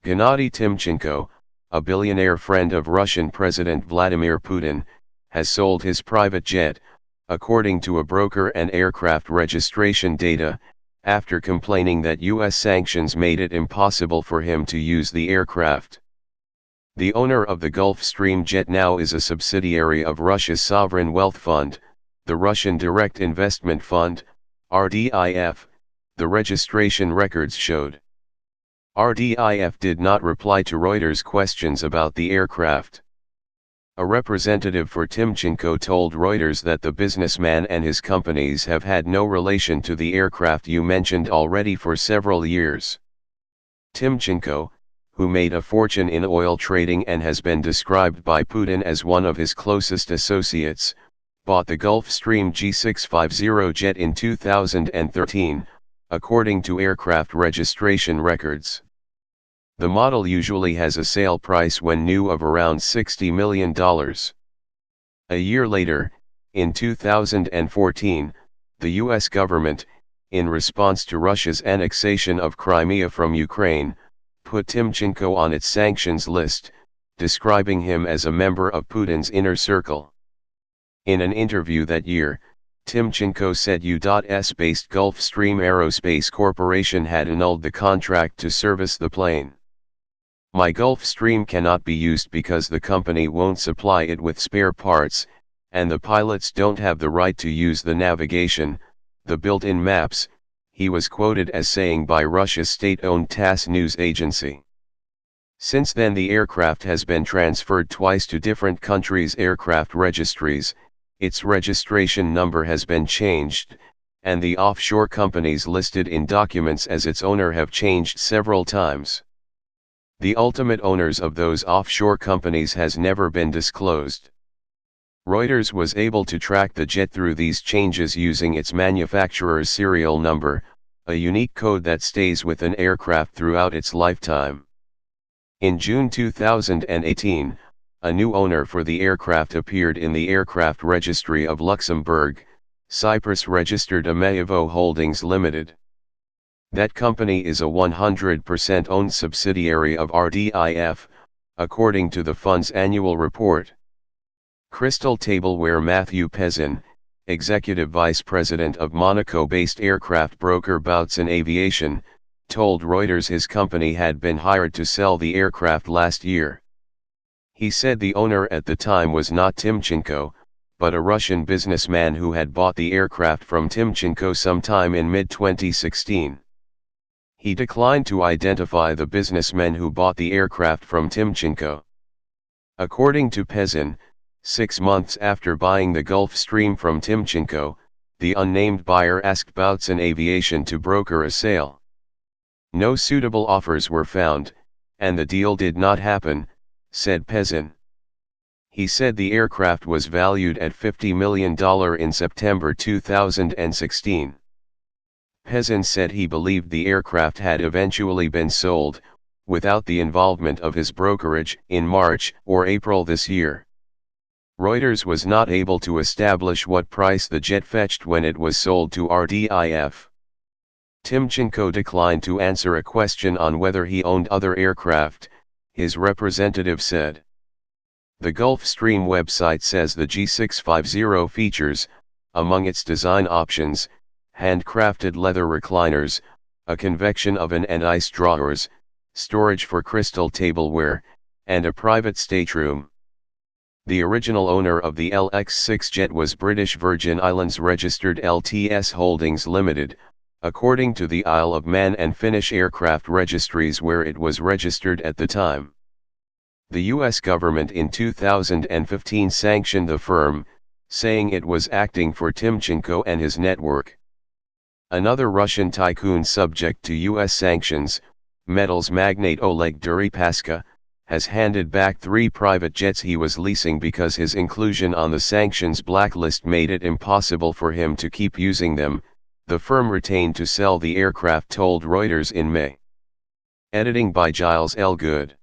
Gennady Timchenko, a billionaire friend of Russian President Vladimir Putin, has sold his private jet, according to a broker and aircraft registration data, after complaining that U.S. sanctions made it impossible for him to use the aircraft. The owner of the Gulfstream jet now is a subsidiary of Russia's sovereign wealth fund, the Russian Direct Investment Fund, RDIF, the registration records showed. RDIF did not reply to Reuters' questions about the aircraft. A representative for Timchenko told Reuters that the businessman and his companies have had no relation to the aircraft you mentioned already for several years. Timchenko, who made a fortune in oil trading and has been described by Putin as one of his closest associates, bought the Gulfstream G650 jet in 2013, according to aircraft registration records. The model usually has a sale price when new of around $60 million. A year later, in 2014, the U.S. government, in response to Russia's annexation of Crimea from Ukraine, put Timchenko on its sanctions list, describing him as a member of Putin's inner circle. In an interview that year, Timchenko said U.S.-based Gulfstream Aerospace Corporation had annulled the contract to service the plane. My Gulfstream cannot be used because the company won't supply it with spare parts, and the pilots don't have the right to use the navigation, the built-in maps, he was quoted as saying by Russia's state-owned TASS news agency. Since then the aircraft has been transferred twice to different countries' aircraft registries, its registration number has been changed, and the offshore companies listed in documents as its owner have changed several times. The ultimate owners of those offshore companies has never been disclosed. Reuters was able to track the jet through these changes using its manufacturer's serial number, a unique code that stays with an aircraft throughout its lifetime. In June 2018, a new owner for the aircraft appeared in the aircraft registry of Luxembourg, Cyprus-registered Amayevo Holdings Limited. That company is a 100% owned subsidiary of RDIF, according to the fund's annual report. Crystal Tableware Matthew Pezin, executive vice president of Monaco-based aircraft broker Bautsen Aviation, told Reuters his company had been hired to sell the aircraft last year. He said the owner at the time was not Timchenko, but a Russian businessman who had bought the aircraft from Timchenko sometime in mid-2016. He declined to identify the businessmen who bought the aircraft from Timchenko. According to Pezin, 6 months after buying the Gulfstream from Timchenko, the unnamed buyer asked Bautsen Aviation to broker a sale. No suitable offers were found, and the deal did not happen, said Pezin. He said the aircraft was valued at $50 million in September 2016. Pezin said he believed the aircraft had eventually been sold, without the involvement of his brokerage, in March or April this year. Reuters was not able to establish what price the jet fetched when it was sold to RDIF. Timchenko declined to answer a question on whether he owned other aircraft, his representative said. The Gulfstream website says the G650 features, among its design options, handcrafted leather recliners, a convection oven and ice drawers, storage for crystal tableware, and a private stateroom. The original owner of the LX-6 jet was British Virgin Islands registered LTS Holdings Limited, according to the Isle of Man and Finnish aircraft registries where it was registered at the time. The U.S. government in 2015 sanctioned the firm, saying it was acting for Timchenko and his network. Another Russian tycoon subject to U.S. sanctions, metals magnate Oleg Deripaska, has handed back 3 private jets he was leasing because his inclusion on the sanctions blacklist made it impossible for him to keep using them, the firm retained to sell the aircraft told Reuters in May. Editing by Giles L. Good.